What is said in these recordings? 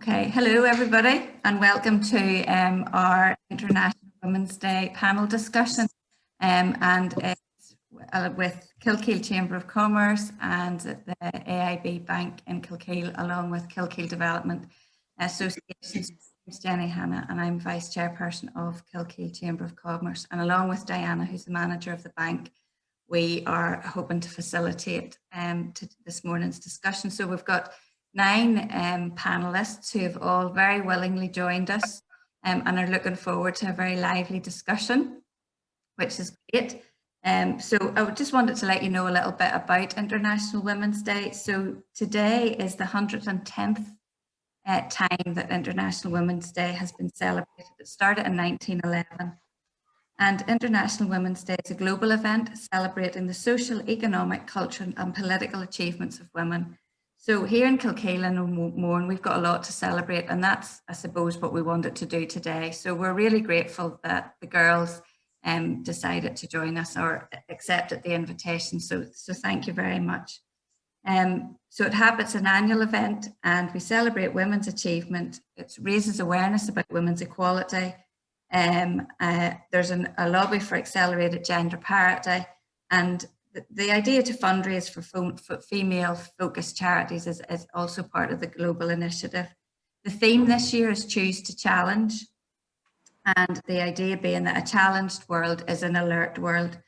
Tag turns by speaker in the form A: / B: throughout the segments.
A: Okay, hello everybody and welcome to our International Women's Day panel discussion and it's with Kilkeel Chamber of Commerce and the AIB Bank in Kilkeel along with Kilkeel Development Association. My name is Jenny Hanna and I'm Vice Chairperson of Kilkeel Chamber of Commerce, and along with Diana, who's the manager of the bank, we are hoping to facilitate this morning's discussion. So we've got 9 panelists who have all very willingly joined us and are looking forward to a very lively discussion, which is great. So I just wanted to let you know a little bit about International Women's Day. So today is the 110th time that International Women's Day has been celebrated. It started in 1911. And International Women's Day is a global event celebrating the social, economic, cultural and political achievements of women. So here in Kilkeel and Mourne, we've got a lot to celebrate, and that's, I suppose, what we wanted to do today. So we're really grateful that the girls decided to join us or accepted the invitation. So thank you very much. So it's an annual event and we celebrate women's achievement. It raises awareness about women's equality. There's a lobby for accelerated gender parity, and the idea to fundraise for female-focused charities is also part of the global initiative. The theme this year is Choose to Challenge, and the idea being that a challenged world is an alert world.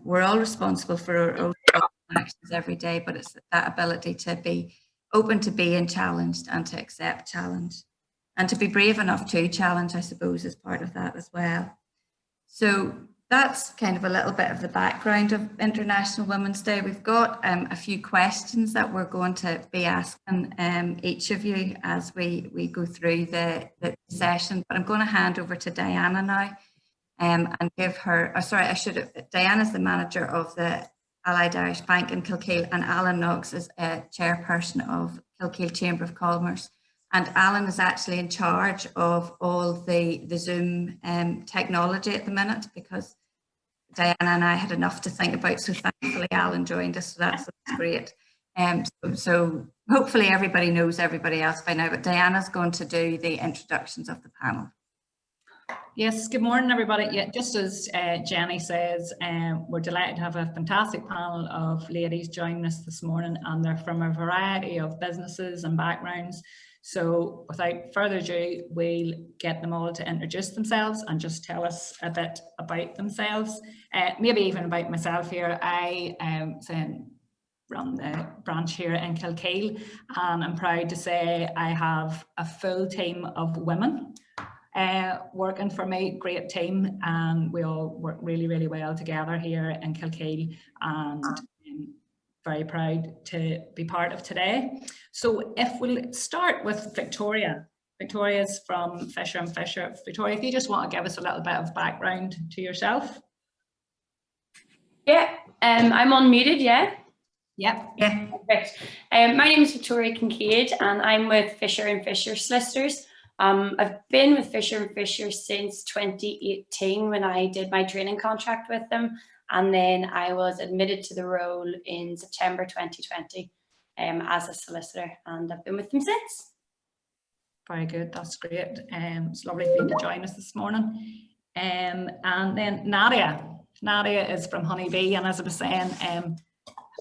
A: We're all responsible for our own actions every day, but it's that ability to be open to being challenged and to accept challenge. And to be brave enough to challenge, I suppose, is part of that as well. So that's kind of a little bit of the background of International Women's Day. We've got a few questions that we're going to be asking each of you as we go through the session. But I'm going to hand over to Diana now and give her, Diana's the manager of the Allied Irish Bank in Kilkeel, and Alan Knox is a chairperson of Kilkeel Chamber of Commerce. And Alan is actually in charge of all the Zoom technology at the minute, because Diana and I had enough to think about. So thankfully Alan joined us, so that's great. So hopefully everybody knows everybody else by now, but Diana's going to do the introductions of the panel.
B: Yes, good morning everybody. Yeah, just as Jenny says, we're delighted to have a fantastic panel of ladies joining us this morning, and they're from a variety of businesses and backgrounds. So without further ado, we'll get them all to introduce themselves and just tell us a bit about themselves, maybe even about myself here. I run the branch here in Kilkeel, and I'm proud to say I have a full team of women working for me, great team, and we all work really, really well together here in Kilkeel, and very proud to be part of today. So if we'll start with Victoria. Victoria's from Fisher & Fisher. Victoria, if you just want to give us a little bit of background to yourself.
C: Yeah, I'm unmuted, yeah?
B: Yep.
C: Yeah. Perfect. My name is Victoria Kincaid and I'm with Fisher & Fisher Solicitors. I've been with Fisher & Fisher since 2018 when I did my training contract with them. And then I was admitted to the role in September 2020 as a solicitor, and I've been with them since.
B: Very good, that's great. It's lovely for you to join us this morning. And then Nadia. Nadia is from Honeybee, and as I was saying,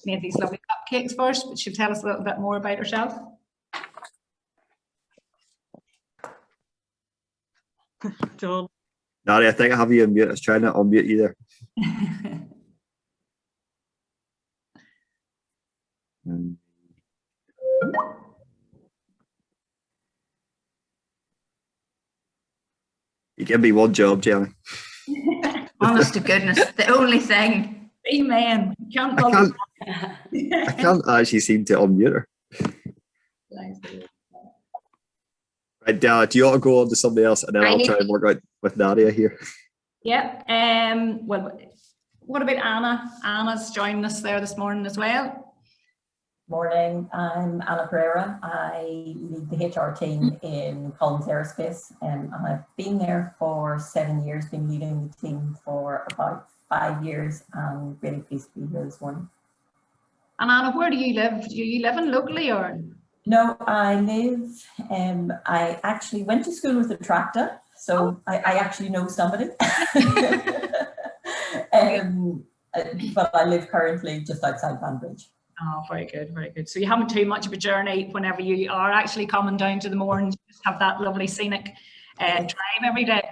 B: made these lovely cupcakes for us, but she'll tell us a little bit more about herself.
D: John. Nadia, I think I have you on mute. I was trying to unmute you there. You give me one job, Jenny.
A: Honest to goodness, the only thing.
B: Amen.
D: I can't actually seem to unmute her. Right, Dana, do you want to go on to somebody else, and then I'll try and work out with Nadia here?
B: Yep. Well, what about Anna? Anna's joining us there this morning as well.
E: Morning, I'm Anna Pereira. I lead the HR team in Collins Aerospace, and I've been there for 7 years, been leading the team for about 5 years, and really pleased to be here this morning.
B: And Anna, where do you live? Do you live in locally or?
E: No, I live, I actually went to school with a tractor, so I actually know somebody. But I live currently just outside Banbridge.
B: Oh, very good, very good. So you haven't too much of a journey whenever you are actually coming down to the moor and just have that lovely scenic drive every day.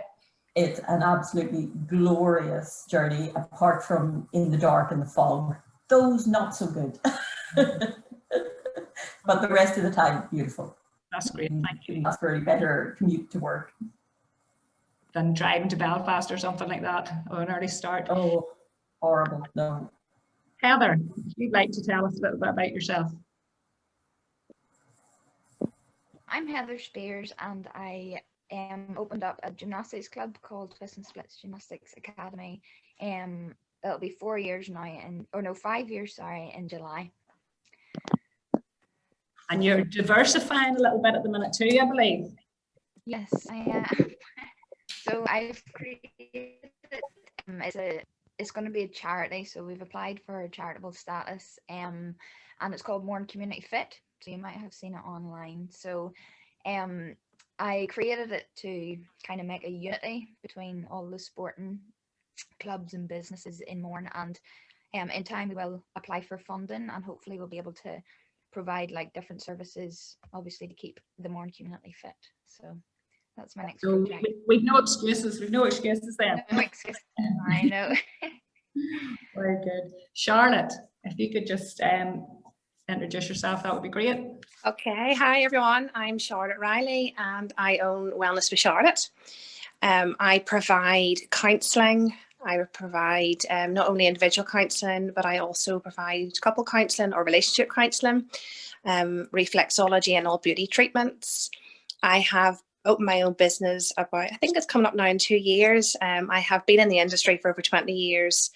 E: It's an absolutely glorious journey, apart from in the dark and the fog. Those not so good. But the rest of the time, beautiful.
B: That's great, thank you.
E: That's really better commute to work.
B: Than driving to Belfast or something like that, or an early start.
E: Oh, horrible, no.
B: Heather, if you'd like to tell us a little bit about yourself.
F: I'm Heather Spears, and I opened up a gymnastics club called Twist and Splits Gymnastics Academy. It'll be 4 years now, or no, 5 years, sorry, in July.
B: And you're diversifying a little bit at the minute too, I believe.
F: Yes, I am. So I've created it's going to be a charity, so we've applied for charitable status, and it's called Mourne Community Fit. So you might have seen it online. So I created it to kind of make a unity between all the sporting clubs and businesses in Mourne, and in time we will apply for funding, and hopefully we'll be able to provide like different services, obviously, to keep the Mourne community fit. So that's my next project.
B: We've no excuses. We've no excuses then.
F: No excuses, I know.
B: Very good. Charlotte, if you could just introduce yourself, that would be great.
G: Okay, hi everyone. I'm Charlotte Riley and I own Wellness with Charlotte. I provide counselling. I provide not only individual counselling, but I also provide couple counselling or relationship counselling, reflexology and all beauty treatments. I have opened my own business about, I think it's coming up now in 2 years. I have been in the industry for over 20 years,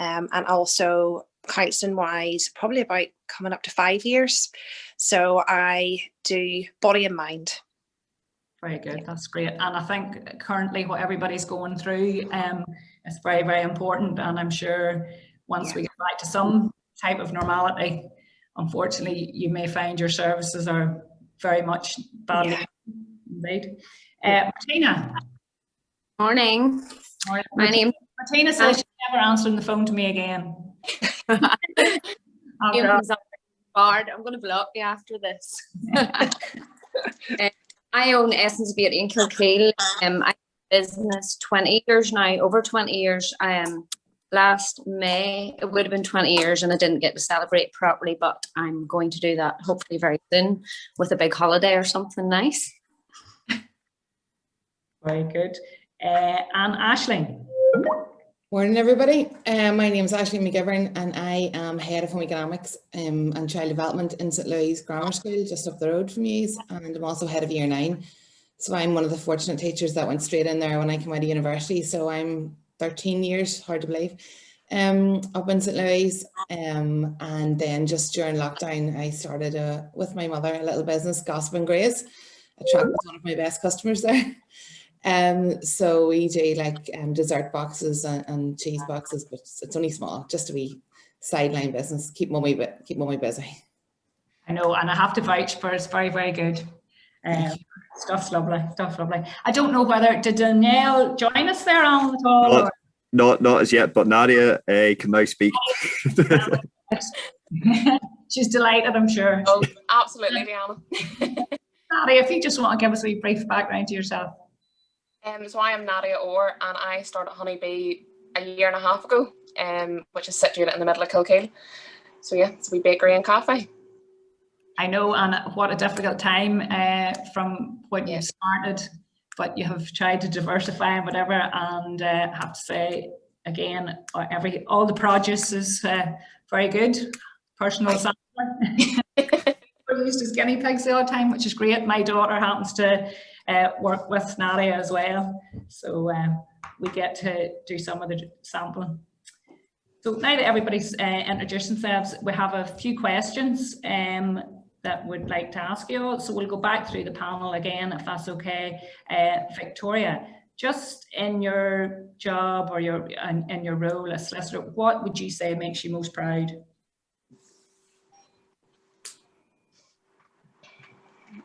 G: and also counselling wise, probably about coming up to 5 years. So I do body and mind.
B: Very good, that's great. And I think currently what everybody's going through is very, very important. And I'm sure once we get back to some type of normality, unfortunately, you may find your services are very much badly indeed. Martina.
H: Morning.
B: Morning.
H: My name.
B: Martina says she's never answering the phone to me again.
H: I'm going to block you after this. I own Essence Beauty in Kilkeel. I have business 20 years now, over 20 years. Last May, it would have been 20 years and I didn't get to celebrate properly, but I'm going to do that hopefully very soon with a big holiday or something nice.
B: Very good. And Aisling.
I: Morning everybody, my name is Aisling McGivern and I am Head of Home Economics and Child Development in St Louis Grammar School just up the road from you, and I'm also Head of Year 9. So I'm one of the fortunate teachers that went straight in there when I came out of university, so I'm 13 years, hard to believe, up in St Louis, and then just during lockdown I started with my mother a little business, Gossip and Grace, attracted one of my best customers there. So we do like dessert boxes and cheese boxes, but it's only small, just a wee sideline business. Keep mummy busy.
B: I know, and I have to vouch for it's very, very good. Stuff's lovely, stuff's lovely. I don't know whether did Danielle join us there, Alan, at all?
D: Not as yet, but Nadia can now speak.
B: She's delighted, I'm sure.
G: Oh, absolutely, Diana.
B: Nadia, if you just want to give us a wee brief background to yourself.
G: So I am Nadia Orr and I started Honeybee a year and a half ago, which is situated in the middle of Kilkeel. So yeah, it's a wee bakery and cafe.
B: I know, and what a difficult time from when you started, but you have tried to diversify and whatever, and I have to say again, all the produce is very good. Personal sampler. We're used as guinea pigs all the time, which is great. My daughter happens to work with Nadia as well, so we get to do some of the sampling. So now that everybody's introduced themselves, we have a few questions that we'd like to ask you all. So we'll go back through the panel again, if that's okay. Victoria, just in your job or in your role as solicitor, what would you say makes you most proud?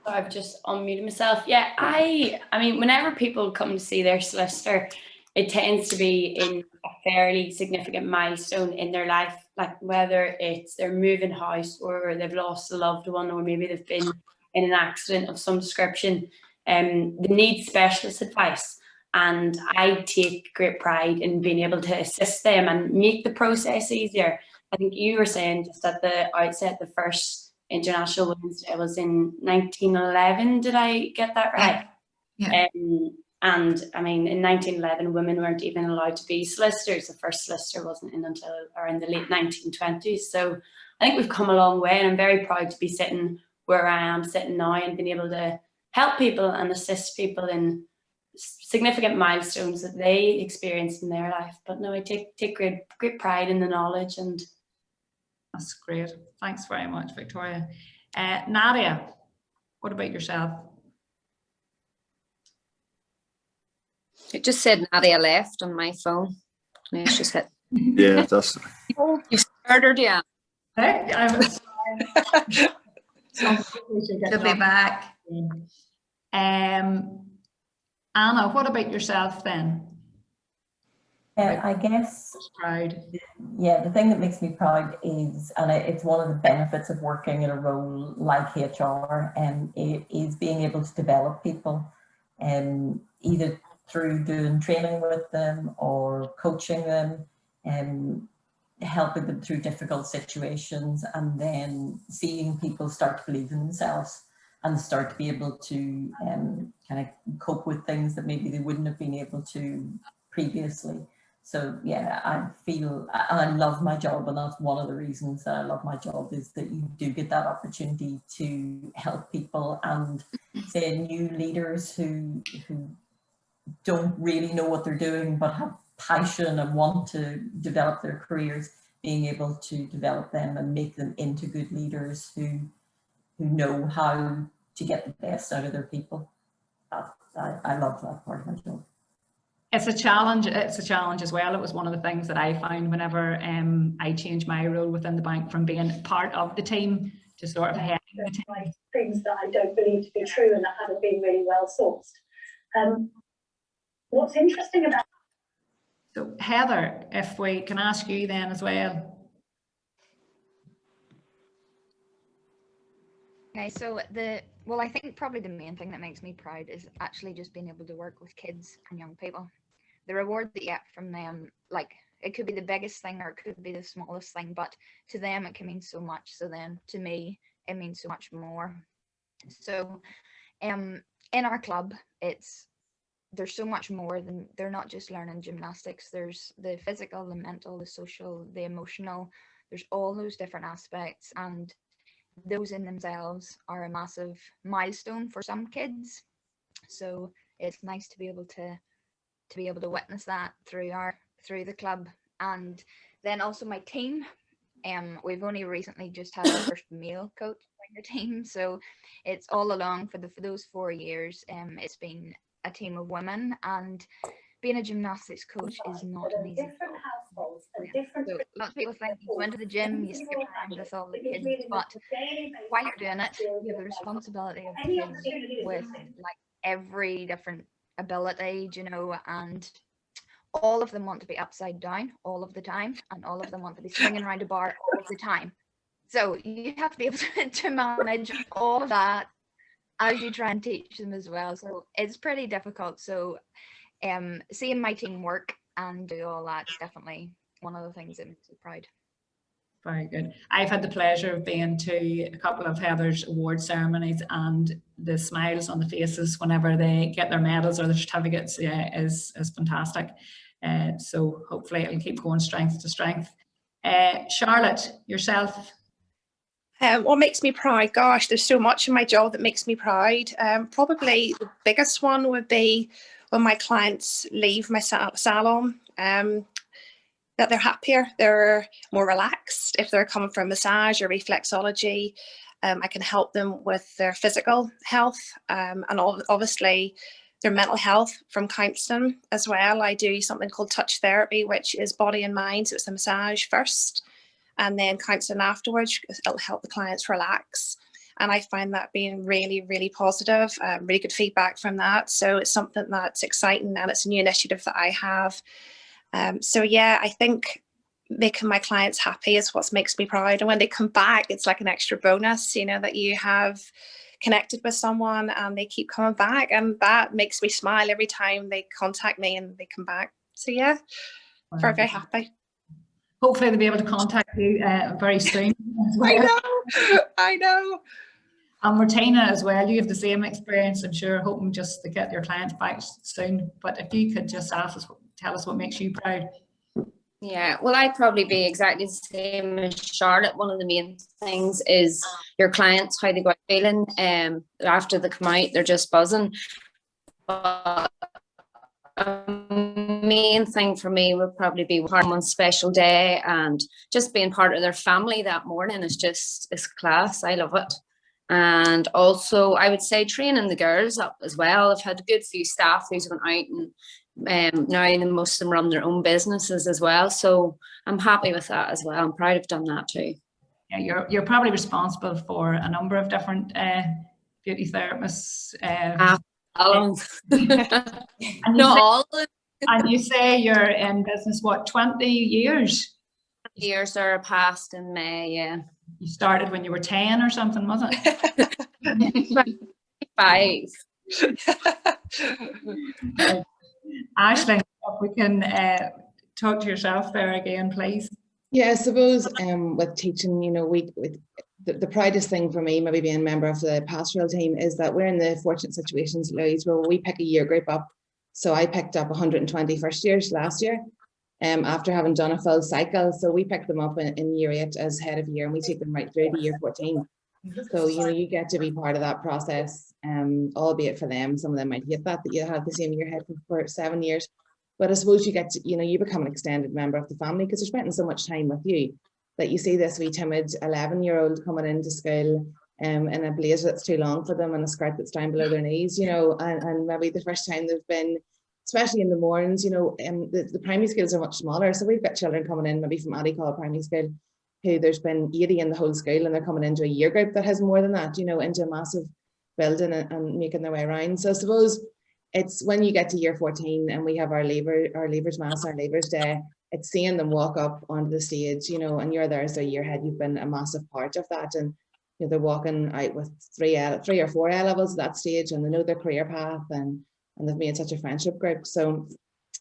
C: I've just unmuted myself. Yeah, I mean, whenever people come to see their solicitor, it tends to be in a fairly significant milestone in their life, like whether it's they're moving house or they've lost a loved one, or maybe they've been in an accident of some description. They need specialist advice. And I take great pride in being able to assist them and make the process easier. I think you were saying just at the outset, the first International Women's Day was in 1911. Did I get that right?
A: Yeah.
C: And I mean, in 1911, women weren't even allowed to be solicitors. The first solicitor wasn't in until around the late 1920s. So I think we've come a long way, and I'm very proud to be sitting where I am sitting now and being able to help people and assist people in significant milestones that they experienced in their life. But no, I take great pride in the knowledge. And
B: that's great. Thanks very much, Victoria. Nadia, what about yourself?
H: It just said Nadia left on my phone. Yeah, she's hit.
D: Yeah, that's.
H: You started, yeah.
A: She'll be back.
B: Anna, what about yourself then?
E: I guess,
B: Proud.
E: yeah, the thing that makes me proud is, and it's one of the benefits of working in a role like HR, it is being able to develop people, either through doing training with them or coaching them, and helping them through difficult situations, and then seeing people start to believe in themselves and start to be able to kind of cope with things that maybe they wouldn't have been able to previously. So yeah, I love my job, and that's one of the reasons that I love my job, is that you do get that opportunity to help people, and say new leaders who don't really know what they're doing but have passion and want to develop their careers, being able to develop them and make them into good leaders who know how to get the best out of their people. I love that part of my job.
B: It's a challenge. It's a challenge as well. It was one of the things that I found whenever I changed my role within the bank from being part of the team to sort of heading the team.
J: Things that I don't believe to be true and that haven't been really well sourced. What's interesting about...
B: So Heather, if we can ask you then as well.
F: Okay, so I think probably the main thing that makes me proud is actually just being able to work with kids and young people. The reward that you get from them, like, it could be the biggest thing or it could be the smallest thing, but to them it can mean so much. So then to me, it means so much more. So in our club, there's so much more than, they're not just learning gymnastics. There's the physical, the mental, the social, the emotional. There's all those different aspects, and those in themselves are a massive milestone for some kids. So it's nice to be able to witness that through the club. And then also my team, we've only recently just had our first male coach on the team, so it's all along for those 4 years. It's been a team of women, and being a gymnastics coach is not an easy job. So lots of people think you go into the gym, you skip around with all the kids, but while you're doing it, you have the responsibility of kids with like every different ability, and all of them want to be upside down all of the time, and all of them want to be swinging around a bar all of the time. So you have to be able to manage all of that as you try and teach them as well. So it's pretty difficult. So seeing my team work and do all that is definitely one of the things that makes me proud.
B: Very good. I've had the pleasure of being to a couple of Heather's award ceremonies, and the smiles on the faces whenever they get their medals or their certificates is fantastic. So hopefully it'll keep going strength to strength. Charlotte, yourself.
G: What makes me proud? Gosh, there's so much in my job that makes me proud. Probably the biggest one would be when my clients leave my salon, that they're happier, they're more relaxed. If they're coming for a massage or reflexology, I can help them with their physical health, and obviously their mental health from counselling as well. I do something called touch therapy, which is body and mind. So it's a massage first and then counselling afterwards. It'll help the clients relax. And I find that being really, really positive, really good feedback from that. So it's something that's exciting, and it's a new initiative that I have. So yeah, I think making my clients happy is what makes me proud. And when they come back, it's like an extra bonus, you know, that you have connected with someone and they keep coming back. And that makes me smile every time they contact me and they come back. So yeah, very, very happy.
B: Hopefully they'll be able to contact you very soon as well.
G: I know.
B: And Martina as well, you have the same experience, I'm sure, hoping just to get your clients back soon. But if you could just tell us what makes you proud.
H: Yeah, well, I'd probably be exactly the same as Charlotte. One of the main things is your clients, how they go out feeling. After they come out, they're just buzzing. But main thing for me would probably be one special day, and just being part of their family that morning is class. I love it. And also I would say training the girls up as well. I've had a good few staff who's gone out, and now most of them run their own businesses as well. So I'm happy with that as well. I'm proud I've done that too.
B: Yeah, you're probably responsible for a number of different beauty therapists.
H: Not all.
B: And you say you're in business, what, 20 years?
H: Years are past in May, yeah.
B: You started when you were 10 or something, was
H: it? 5.
B: Aisling, if we can talk to yourself there again, please.
I: Yeah, I suppose with teaching, you know, the proudest thing for me, maybe being a member of the pastoral team, is that we're in the fortunate situations, Louise, where we pick a year group up. So I picked up 120 first years last year, after having done a full cycle. So we picked them up in year 8 as head of year, and we take them right through to year 14. So, you know, you get to be part of that process, albeit for them, some of them might hate that you have the same year head for 7 years. But I suppose you get to, you know, you become an extended member of the family because they're spending so much time with you that you see this wee timid 11-year-old coming into school in a blazer that's too long for them and a skirt that's down below their knees, you know, and maybe the first time they've been, especially in the mornings, you know, the primary schools are much smaller. So we've got children coming in maybe from Addycall Primary School who there's been 80 in the whole school, and they're coming into a year group that has more than that, you know, into a massive building and making their way around. So I suppose it's when you get to year 14 and we have our Leavers Mass, our Leavers Day, it's seeing them walk up onto the stage, you know, and you're there as their year head. You've been a massive part of that, and you know, they're walking out with 3 or 4 A levels at that stage, and they know their career path, and they've made such a friendship group. So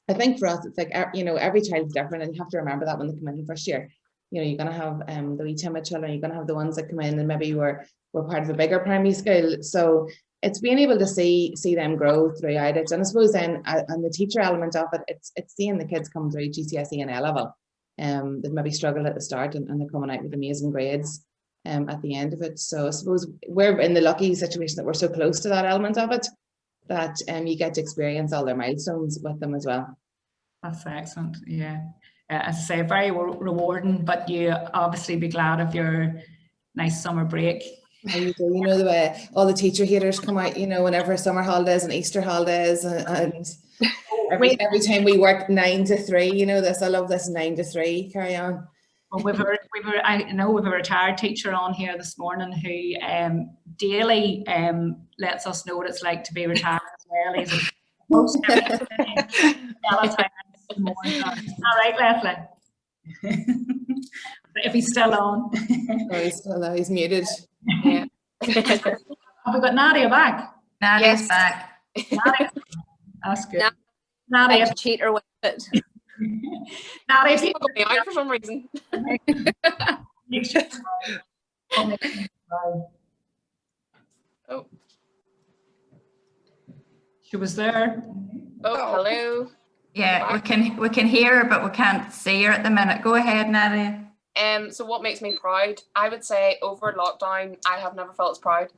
I: I think for us, it's like, you know, every child's different, and you have to remember that when they come in the first year. You know, you're going to have the wee timid children, you're going to have the ones that come in and maybe we're part of a bigger primary school. So it's being able to see them grow throughout it. And I suppose then, and the teacher element of it, it's seeing the kids come through GCSE and A level. They've maybe struggled at the start, and they're coming out with amazing grades at the end of it. So I suppose we're in the lucky situation that we're so close to that element of it, that you get to experience all their milestones with them as well.
B: That's excellent, yeah. As I say, very rewarding, but you obviously be glad of your nice summer break.
I: You know the way all the teacher haters come out, you know, whenever summer holidays and Easter holidays, and every time we work 9 to 3, you know this. I love this 9 to 3. Carry on.
B: Well, I know we've a retired teacher on here this morning who daily lets us know what it's like to be retired as well. He's a most all right, Leslie. If he's still on.
I: Oh, he's still he's muted.
H: Yeah.
B: Have we got Nadia back?
A: Nadia's back.
B: Nadia. That's good.
H: Nadia, I cheat her with it.
B: Nadia, if you
G: got me out for some reason.
B: Oh. She was there.
G: Oh, hello.
A: Yeah, we can hear her, but we can't see her at the minute. Go ahead, Nadia.
K: So what makes me proud? I would say over lockdown, I have never felt as proud.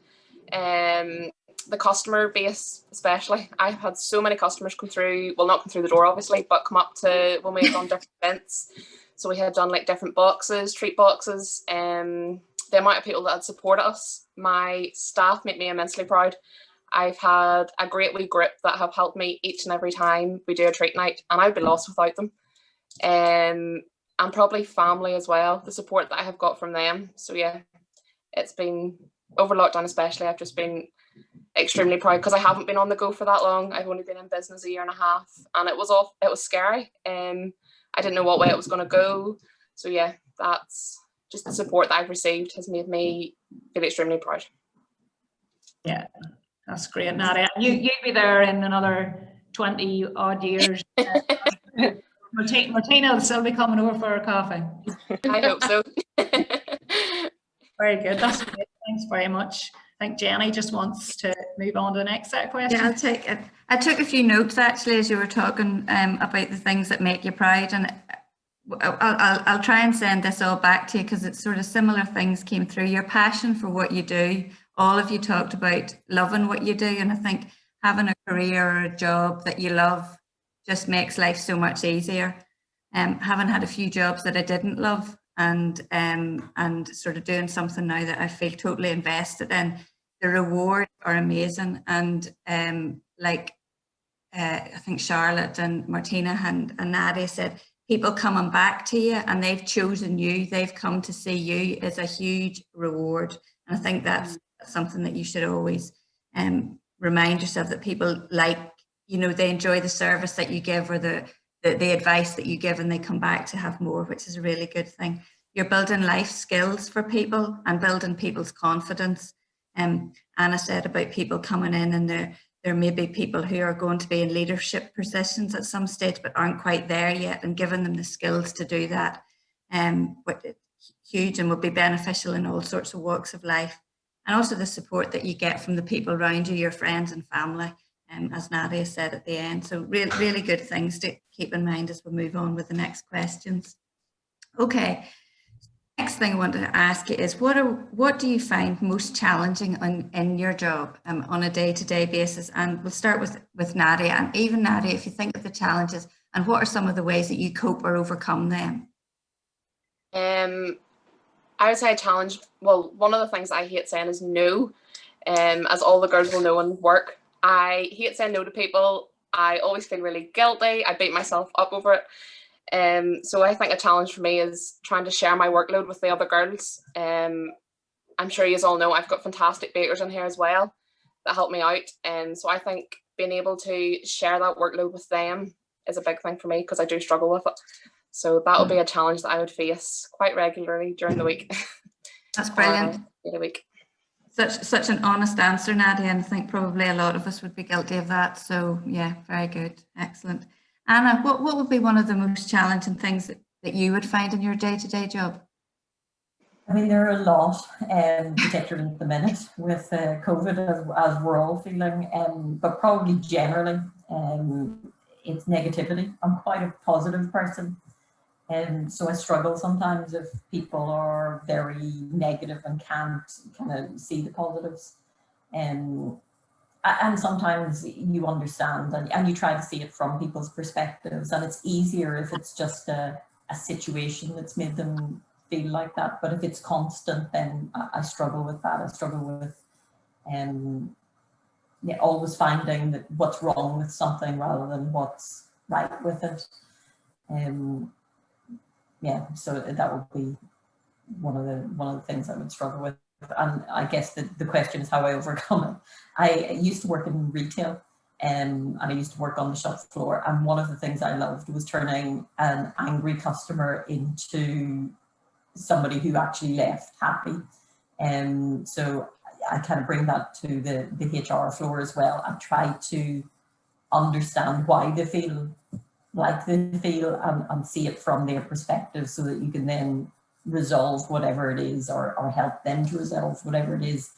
K: The customer base, especially. I've had so many customers come through, well, not come through the door, obviously, but come up to when we had done different events. So we had done like different boxes, treat boxes. The amount of people that had supported us, my staff make me immensely proud. I've had a great wee group that have helped me each and every time we do a treat night, and I'd be lost without them. And probably family as well, the support that I have got from them. So yeah, it's been over lockdown especially, I've just been extremely proud because I haven't been on the go for that long. I've only been in business a year and a half, and it was scary. I didn't know what way it was going to go. So yeah, that's just the support that I've received has made me feel extremely proud.
B: Yeah, that's great, Nadia. You'll be there in another 20 odd years. Martina will still be coming over for a coffee.
K: I hope so.
B: Very good. That's great. Thanks very much. I think Jenny just wants to move on to the next set of questions.
A: Yeah, I'll take it. I took a few notes actually as you were talking about the things that make you proud, and I'll try and send this all back to you because it's sort of similar things came through. Your passion for what you do. All of you talked about loving what you do, and I think having a career or a job that you love just makes life so much easier. Having had a few jobs that I didn't love, and sort of doing something now that I feel totally invested in, the rewards are amazing. And I think Charlotte and Martina and Nadia said, people coming back to you and they've chosen you, they've come to see you, is a huge reward. And I think that's something that you should always remind yourself, that people they enjoy the service that you give, or the advice that you give, and they come back to have more, which is a really good thing. You're building life skills for people and building people's confidence. Anna said about people coming in, and there may be people who are going to be in leadership positions at some stage but aren't quite there yet, and giving them the skills to do that, huge, and will be beneficial in all sorts of walks of life. And also the support that you get from the people around you, your friends and family, as Nadia said at the end. So really good things to keep in mind as we move on with the next questions. Okay, next thing I want to ask you is, what do you find most challenging in your job on a day-to-day basis? And we'll start with Nadia. And even Nadia, if you think of the challenges, and what are some of the ways that you cope or overcome them?
K: I would say a challenge, well, one of the things I hate saying is no. As all the girls will know in work, I hate saying no to people. I always feel really guilty. I beat myself up over it. So I think a challenge for me is trying to share my workload with the other girls. I'm sure you all know I've got fantastic bakers in here as well that help me out. And so I think being able to share that workload with them is a big thing for me, because I do struggle with it. So that will be a challenge that I would face quite regularly during the week.
A: That's brilliant.
K: The week.
A: Such an honest answer, Nadia, and I think probably a lot of us would be guilty of that. So yeah, very good, excellent. Anna, what would be one of the most challenging things that you would find in your day-to-day job?
E: I mean, there are a lot, particularly at the minute with COVID, as we're all feeling, but probably generally, it's negativity. I'm quite a positive person. And so I struggle sometimes if people are very negative and can't kind of see the positives. And sometimes you understand and you try to see it from people's perspectives. And it's easier if it's just a situation that's made them feel like that. But if it's constant, then I struggle with that. I struggle with always finding that what's wrong with something rather than what's right with it. Yeah, so that would be one of the things I would struggle with. And I guess the question is how I overcome it. I used to work in retail, and I used to work on the shop floor. And one of the things I loved was turning an angry customer into somebody who actually left happy. And so I kind of bring that to the HR floor as well. I try to understand why they feel like they feel and see it from their perspective, so that you can then resolve whatever it is, or help them to resolve whatever it is,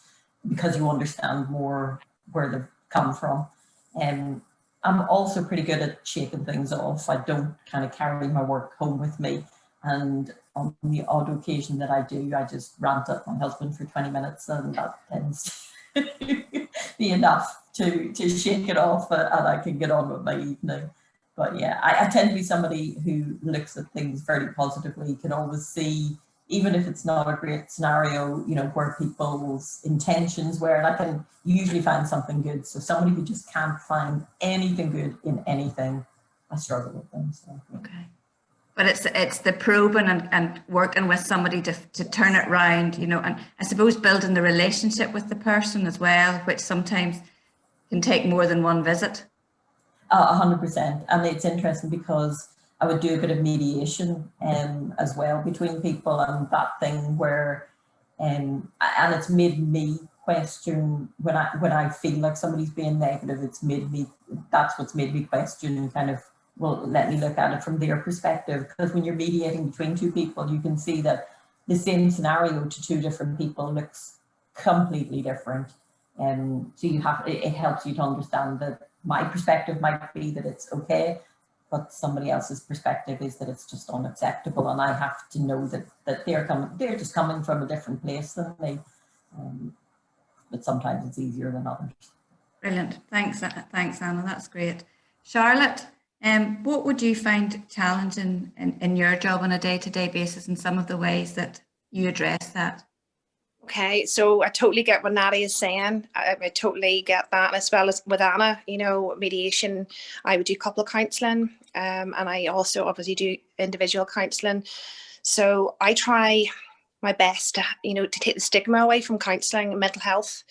E: because you understand more where they've come from. I'm also pretty good at shaking things off. I don't kind of carry my work home with me, and on the odd occasion that I do, I just rant at my husband for 20 minutes, and that tends to be enough to shake it off, and I can get on with my evening. But yeah, I tend to be somebody who looks at things very positively, can always see, even if it's not a great scenario, where people's intentions were, and I can usually find something good. So somebody who just can't find anything good in anything, I struggle with them. So.
A: Okay, But it's the probing and working with somebody to turn it round, you know, and I suppose building the relationship with the person as well, which sometimes can take more than one visit.
E: 100%. And it's interesting because I would do a bit of mediation as well between people, and that thing where and it's made me question when I feel like somebody's being negative. That's what's made me question kind of, well, let me look at it from their perspective, because when you're mediating between two people, you can see that the same scenario to two different people looks completely different. And so it helps you to understand that my perspective might be that it's okay, but somebody else's perspective is that it's just unacceptable, and I have to know that they're just coming from a different place than me. But sometimes it's easier than others.
A: Brilliant. Thanks, Anna. That's great. Charlotte, what would you find challenging in your job on a day-to-day basis, and some of the ways that you address that?
G: Okay, so I totally get what Nadia is saying. I totally get that, as well as with Anna, you know, mediation. I would do couple counselling, and I also obviously do individual counselling. So I try my best, you know, to take the stigma away from counselling and mental health.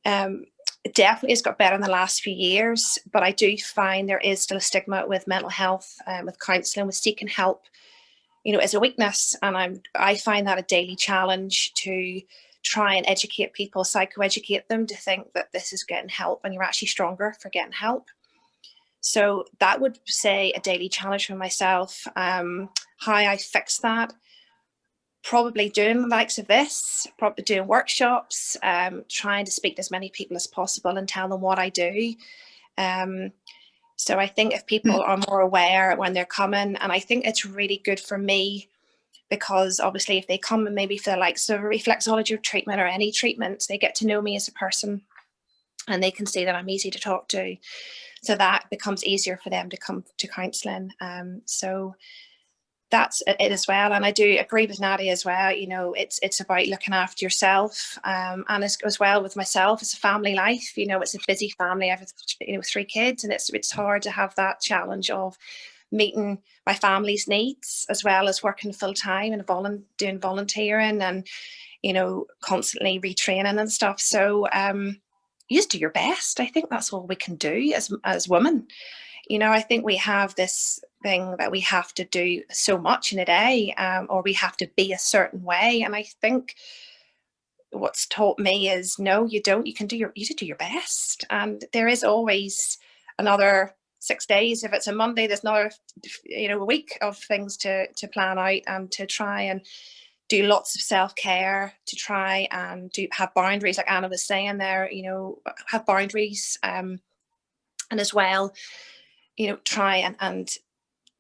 G: It definitely has got better in the last few years, but I do find there is still a stigma with mental health, with counselling, with seeking help. You know, as a weakness, and I find that a daily challenge to try and educate people, psychoeducate them to think that this is getting help and you're actually stronger for getting help. So that would say a daily challenge for myself. How I fix that, probably doing the likes of this, probably doing workshops, trying to speak to as many people as possible and tell them what I do. So I think if people are more aware when they're coming, and I think it's really good for me, because obviously if they come and maybe for the likes of a reflexology treatment or any treatment, they get to know me as a person and they can see that I'm easy to talk to. So that becomes easier for them to come to counselling. So that's it as well. And I do agree with Nadia as well. You know, it's about looking after yourself, and as well with myself. It's a family life. You know, it's a busy family. I have 3 kids, and it's hard to have that challenge of meeting my family's needs as well as working full time and doing volunteering and, you know, constantly retraining and stuff. So you just do your best. I think that's all we can do as women. You know, I think we have this thing that we have to do so much in a day, or we have to be a certain way. And I think what's taught me is, no, you don't. You just do your best. And there is always another 6 days. If it's a Monday, there's another, you know, a week of things to plan out and to try and do lots of self-care, to try and have boundaries, like Anna was saying there, you know, have boundaries, and as well, you know, try and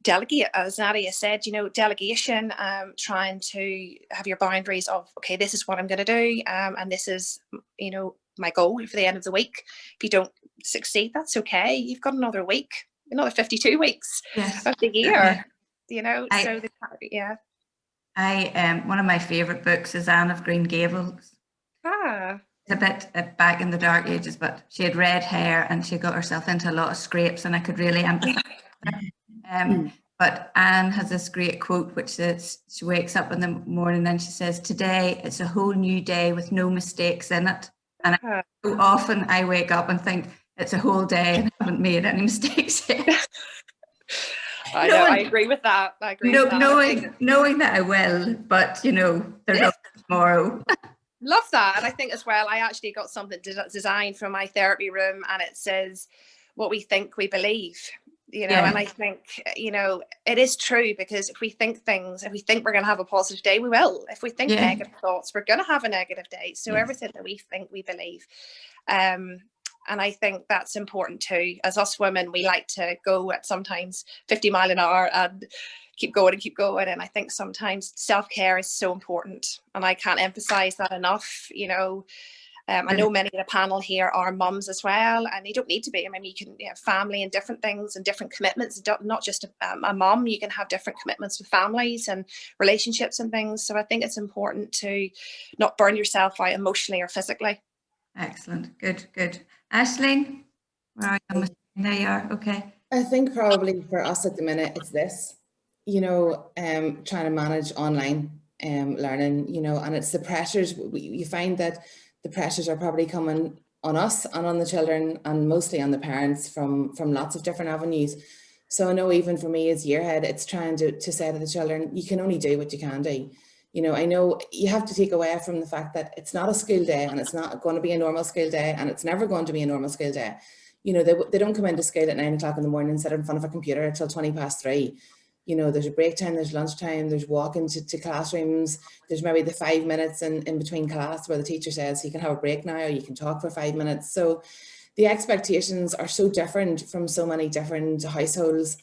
G: delegate, as Nadia said, you know, delegation, trying to have your boundaries of, okay, this is what I'm going to do, and this is, you know, my goal for the end of the week. If you don't succeed, that's okay. You've got another week, another 52 weeks of the year, you know. Yeah.
A: One of my favourite books is Anne of Green Gables. It's a bit back in the dark ages, but she had red hair and she got herself into a lot of scrapes, and I could really empathise with her. But Anne has this great quote, which says, she wakes up in the morning and she says, "Today it's a whole new day with no mistakes in it." And so often I wake up and think it's a whole day and I haven't made any mistakes yet.
G: I agree with that.
A: Knowing that I will, but you know, there's always tomorrow.
G: Love that. And I think as well, I actually got something designed for my therapy room, and it says, what we think we believe, you know. And I think, you know, it is true, because if we think we're going to have a positive day, we will. If we think negative thoughts, we're going to have a negative day. So everything that we think, we believe. And I think that's important too. As us women, we like to go at sometimes 50 miles an hour and keep going and keep going. And I think sometimes self-care is so important. And I can't emphasize that enough. You know, I know many of the panel here are mums as well, and they don't need to be. I mean, you can have family and different things and different commitments, not just a mum. You can have different commitments with families and relationships and things. So I think it's important to not burn yourself out emotionally or physically.
A: Excellent. Good. Aisling, where are you? There you are. Okay.
I: I think probably for us at the minute, it's this. trying to manage online learning, and it's the pressures. You find that the pressures are probably coming on us and on the children and mostly on the parents from lots of different avenues. So I know even for me as year head, it's trying to say to the children, you can only do what you can do. I know you have to take away from the fact that it's not a school day and it's not going to be a normal school day and it's never going to be a normal school day. They don't come into school at 9 o'clock in the morning and sit in front of a computer until 3:20. There's a break time, there's lunchtime, there's walking to classrooms, there's maybe the 5 minutes in between class where the teacher says you can have a break now or you can talk for 5 minutes. So the expectations are so different from so many different households.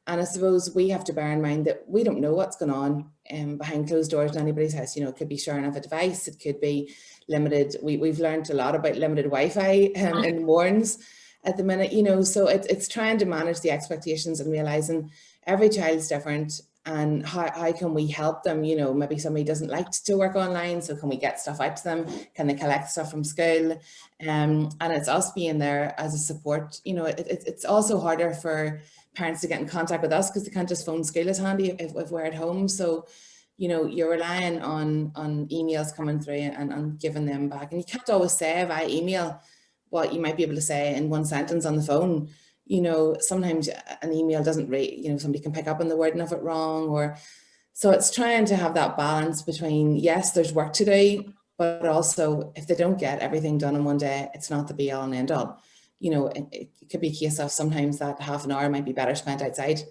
I: And I suppose we have to bear in mind that we don't know what's going on behind closed doors in anybody's house. It could be sharing of a device, it could be limited. We've learned a lot about limited Wi-Fi in the mornings at the minute, so it's trying to manage the expectations and realizing every child is different and how can we help them? Maybe somebody doesn't like to work online, so can we get stuff out to them? Can they collect stuff from school? And it's us being there as a support. It's also harder for parents to get in contact with us because they can't just phone school as handy if we're at home. So, you're relying on emails coming through and giving them back. And you can't always say via email what you might be able to say in one sentence on the phone. Sometimes an email doesn't rate, somebody can pick up on the wording of it wrong, so it's trying to have that balance between, yes, there's work to do, but also if they don't get everything done in one day, it's not the be all and end all. It could be a case of sometimes that half an hour might be better spent outside.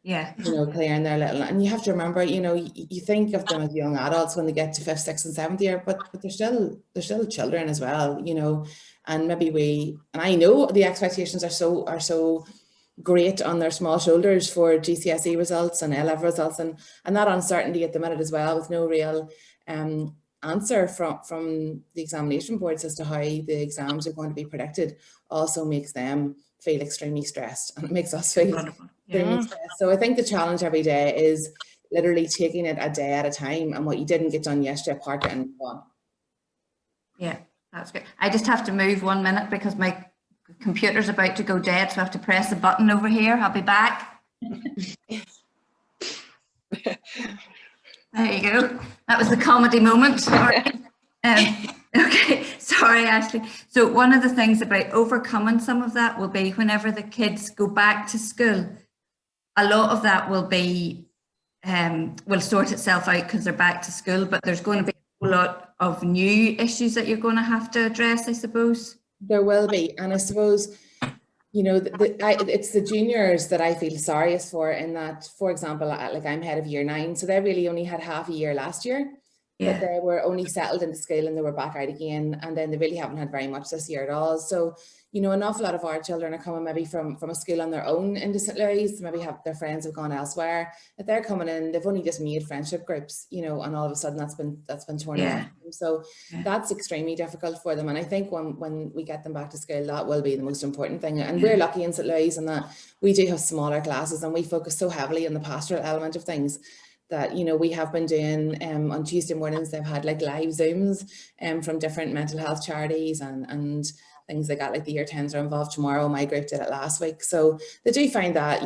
A: Yeah.
I: Clearing their little, and you have to remember, you think of them as young adults when they get to 5th, 6th and 7th year, but they're still children as well, and maybe I know the expectations are so great on their small shoulders for GCSE results and A-level results and that uncertainty at the minute as well, with no real answer from the examination boards as to how the exams are going to be predicted, also makes them feel extremely stressed, and it makes us feel extremely stressed. So I think the challenge every day is literally taking it a day at a time, and what you didn't get done yesterday, park it and move on.
A: Yeah, that's good. I just have to move 1 minute because my computer's about to go dead, so I have to press a button over here. I'll be back. There you go. That was the comedy moment. All right. Okay, sorry, Ashley. So one of the things about overcoming some of that will be whenever the kids go back to school, a lot of that will be, will sort itself out because they're back to school, but there's going to be a lot of new issues that you're going to have to address, I suppose.
I: There will be, and I suppose, it's the juniors that I feel sorriest for, in that, for example, like I'm head of year 9, so they really only had half a year last year. Yeah. But they were only settled into school and they were back out again, and then they really haven't had very much this year at all. So, an awful lot of our children are coming maybe from a school on their own into St. Louis, maybe their friends have gone elsewhere. If they're coming in, they've only just made friendship groups, and all of a sudden that's been torn away. So that's extremely difficult for them. And I think when we get them back to school, that will be the most important thing. And we're lucky in St. Louis in that we do have smaller classes, and we focus so heavily on the pastoral element of things that, we have been doing on Tuesday mornings. They've had like live Zooms from different mental health charities and things like that, like the year 10s are involved tomorrow. My group did it last week. So they do find that,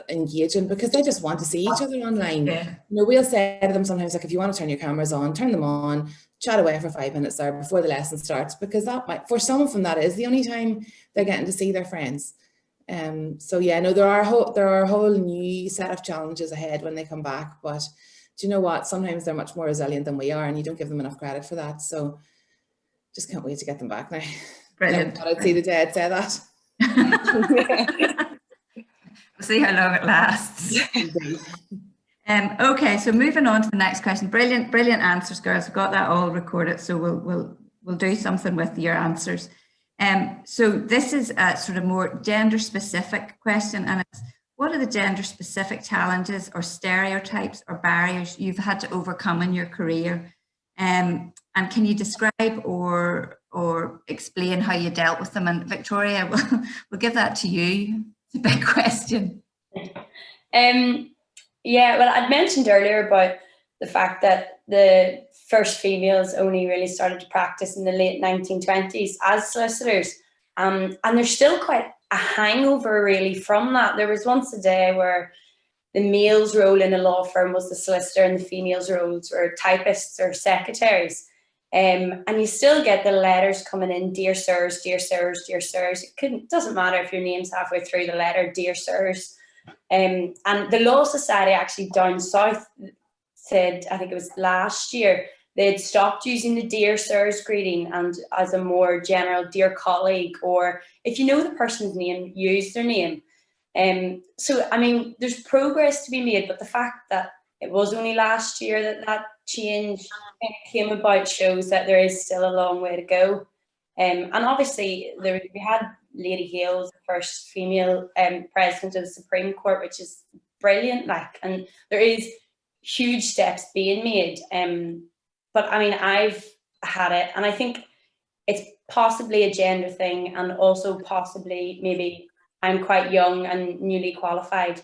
I: engaging, because they just want to see each other online. We'll say to them sometimes, like, if you want to turn your cameras on, turn them on, chat away for 5 minutes there before the lesson starts, because that might, for some of them, that is the only time they're getting to see their friends. So yeah, no, there are a whole new set of challenges ahead when they come back, but do you know what? Sometimes they're much more resilient than we are, and you don't give them enough credit for that. So just can't wait to get them back now.
A: Brilliant.
I: Never thought I'd see the day I'd say that.
A: We'll see how long it lasts. Okay, so moving on to the next question. Brilliant answers, girls. We've got that all recorded, so we'll do something with your answers. So this is a sort of more gender specific question, and it's, what are the gender specific challenges or stereotypes or barriers you've had to overcome in your career? And can you describe or explain how you dealt with them? And Victoria, we'll give that to you. It's a big question.
C: Yeah, well, I'd mentioned earlier about the fact that the first females only really started to practice in the late 1920s as solicitors. And there's still quite a hangover really from that. There was once a day where the male's role in a law firm was the solicitor and the female's roles were typists or secretaries. And you still get the letters coming in, dear sirs, dear sirs, dear sirs. It doesn't matter if your name's halfway through the letter, dear sirs. And the Law Society actually down south said, I think it was last year, they'd stopped using the dear sirs greeting and as a more general dear colleague, or if you know the person's name, use their name. So, I mean, there's progress to be made, but the fact that it was only last year that change came about shows that there is still a long way to go. And obviously, we had Lady Hales, the first female president of the Supreme Court, which is brilliant. And there is huge steps being made. But I mean, I've had it, and I think it's possibly a gender thing, and also possibly maybe I'm quite young and newly qualified.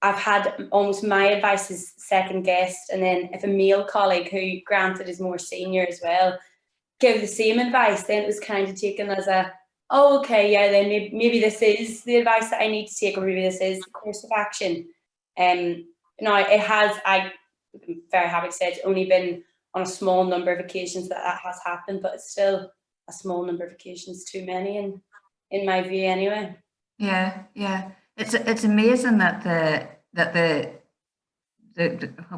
C: I've had almost my advice is second guessed, and then if a male colleague who granted is more senior as well give the same advice, then it was kind of taken as a, oh, okay, yeah, then maybe this is the advice that I need to take, or maybe this is the course of action. Now it has, I'm very happy to say, it's only been on a small number of occasions that has happened, but it's still a small number of occasions too many, in my view, anyway.
A: Yeah, yeah. It's amazing that the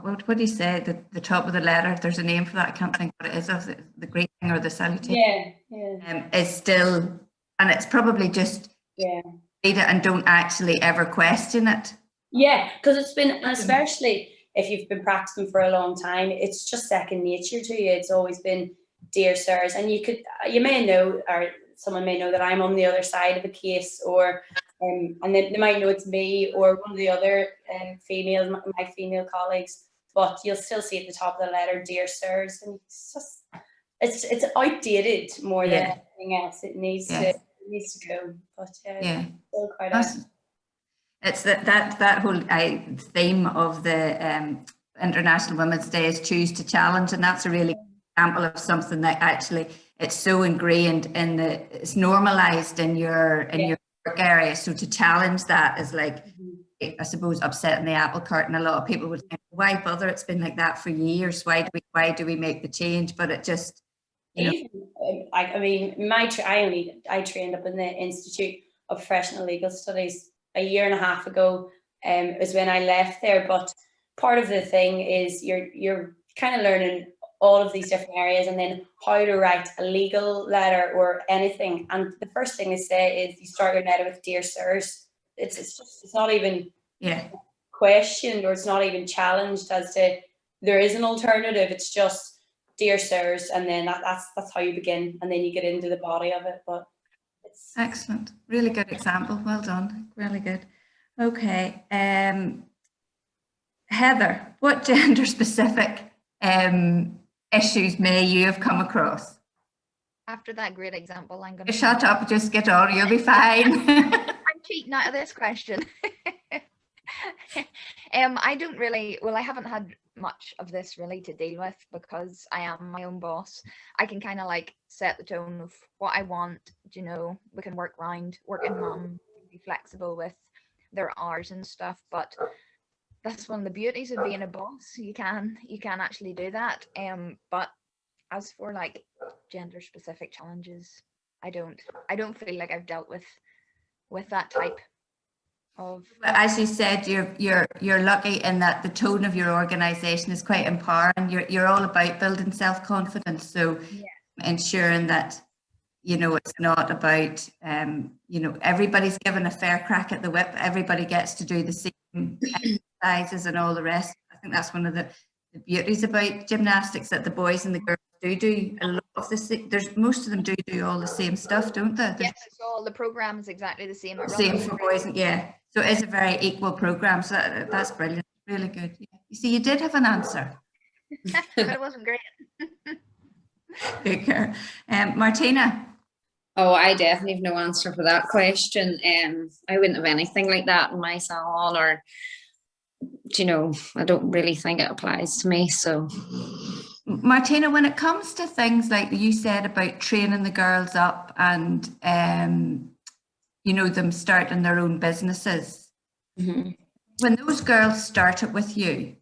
A: what do you say, the top of the letter, there's a name for that, I can't think what it is, of the greeting or the salutation. Is still, and it's probably just read it and don't actually ever question it. Yeah,
C: because it's been, especially if you've been practicing for a long time, it's just second nature to you. It's always been dear sirs, and you may know, or someone may know that I'm on the other side of a case, or and they might know it's me or one of the other females, my female colleagues, but you'll still see at the top of the letter, dear sirs, and it's outdated more than anything else. It needs to go, but still quite
A: it's that whole theme of the International Women's Day is choose to challenge, and that's a really good example of something that actually it's so ingrained in it's normalized in your work area. So to challenge that is like, I suppose, upsetting the apple cart, and a lot of people would think, why bother? It's been like that for years. Why do we make the change? But it just,
C: I mean, I trained up in the Institute of Professional Legal Studies a year and a half ago. Was when I left there. But part of the thing is you're kind of learning all of these different areas, and then how to write a legal letter or anything. And the first thing they say is you start your letter with dear sirs. It's not even questioned, or it's not even challenged as to there is an alternative. It's just dear sirs, and then that's how you begin, and then you get into the body of it. But it's
A: excellent, really good example. Well done, really good. Okay, Heather, what gender specific issues may you have come across?
F: After that great example, I'm going to
A: shut up, just get on, you'll be fine.
F: I'm cheating out of this question. I don't really, I haven't had much of this really to deal with because I am my own boss. I can kind of like set the tone of what I want. You know, we can work around working mum, be flexible with their hours and stuff, but that's one of the beauties of being a boss. You can actually do that. But as for like gender specific challenges, I don't feel like I've dealt with that type of.
A: As you said, you're lucky in that the tone of your organisation is quite empowering. You're all about building self-confidence, so ensuring that it's not about everybody's given a fair crack at the whip. Everybody gets to do the same exercises and all the rest. I think that's one of the beauties about gymnastics, that the boys and the girls do a lot of this. Most of them do all the same stuff, don't they?
F: Yes, it's all the program is exactly the same.
A: Same for boys, and so it is a very equal program. So that's brilliant, really good. You see, you did have an answer,
F: but it wasn't great.
A: Take care, Martina.
H: Oh, I definitely have no answer for that question. I wouldn't have anything like that in my salon, or I don't really think it applies to me. So,
A: Martina, when it comes to things like you said about training the girls up and them starting their own businesses, when those girls started with you,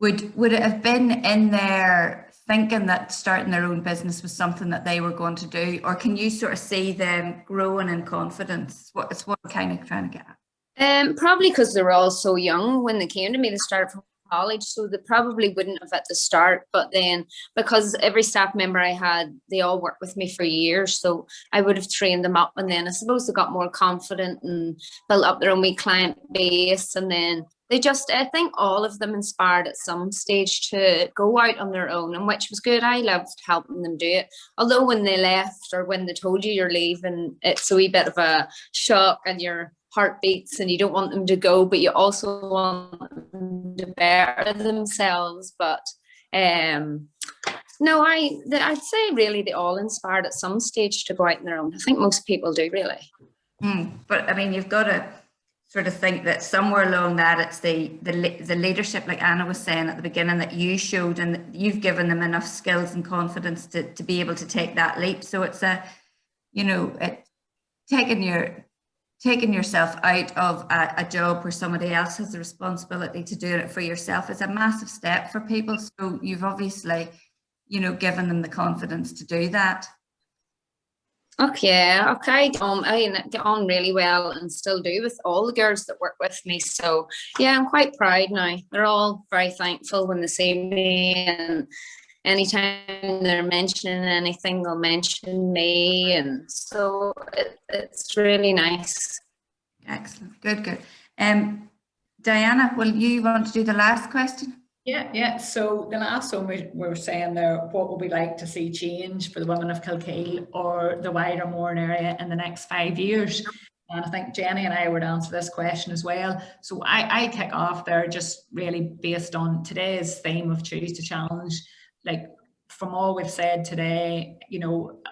A: would it have been in their thinking that starting their own business was something that they were going to do, or can you sort of see them growing in confidence? It's what I'm kind of trying to get at.
H: Probably because they were all so young when they came to me. They started from college, so they probably wouldn't have at the start, but then because every staff member I had, they all worked with me for years, so I would have trained them up, and then I suppose they got more confident and built up their own wee client base, and then they just, I think all of them inspired at some stage to go out on their own, and which was good. I loved helping them do it, although when they left or when they told you you're leaving, it's a wee bit of a shock and your heart beats and you don't want them to go, but you also want them to better themselves. But no, I'd say really they all inspired at some stage to go out on their own. I think most people do, really.
A: But I mean, you've got to sort of think that somewhere along that it's the leadership, like Anna was saying at the beginning, that you showed, and you've given them enough skills and confidence to be able to take that leap. So it's taking yourself out of a job where somebody else has the responsibility to do it for yourself is a massive step for people. So you've obviously, given them the confidence to do that.
H: Okay, I get on really well and still do with all the girls that work with me. So yeah, I'm quite proud now. They're all very thankful when they see me, and anytime they're mentioning anything, they'll mention me, and so it's really nice.
A: Excellent, good. Diana, will you want to do the last question?
B: Yeah. So the last one we were saying there, what would we like to see change for the women of Kilkeel or the wider Mourne area in the next 5 years? And I think Jenny and I would answer this question as well. So I kick off there just really based on today's theme of Choose to Challenge. Like from all we've said today,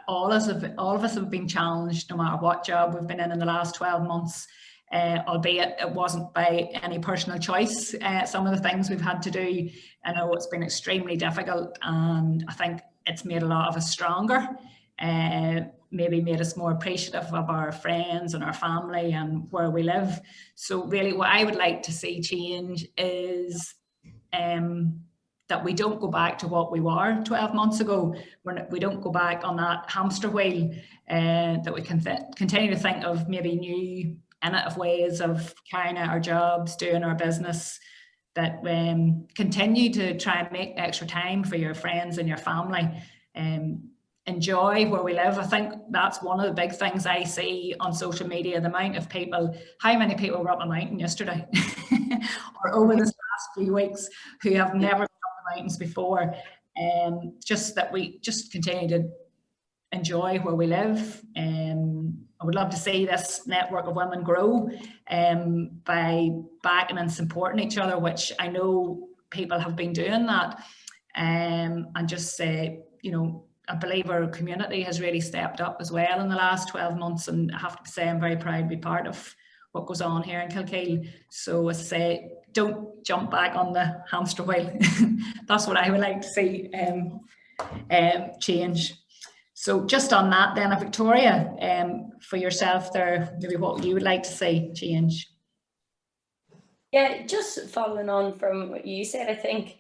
B: all of us have been challenged no matter what job we've been in the last 12 months. Albeit it wasn't by any personal choice. Some of the things we've had to do, I know it's been extremely difficult, and I think it's made a lot of us stronger, maybe made us more appreciative of our friends and our family and where we live. So really what I would like to see change is that we don't go back to what we were 12 months ago. We don't go back on that hamster wheel, that we can continue to think of maybe new innovative ways of carrying out our jobs, doing our business, that continue to try and make extra time for your friends and your family. Enjoy where we live. I think that's one of the big things I see on social media, the amount of people, how many people were up a mountain yesterday or over this last few weeks who have never been up the mountains before. Just that we just continue to enjoy where we live. I would love to see this network of women grow by backing and supporting each other, which I know people have been doing that. And just say, I believe our community has really stepped up as well in the last 12 months. And I have to say, I'm very proud to be part of what goes on here in Kilkeel. So as I say, don't jump back on the hamster wheel. That's what I would like to see change. So just on that then, Victoria, for yourself there, maybe what you would like to see change?
C: Yeah, just following on from what you said, I think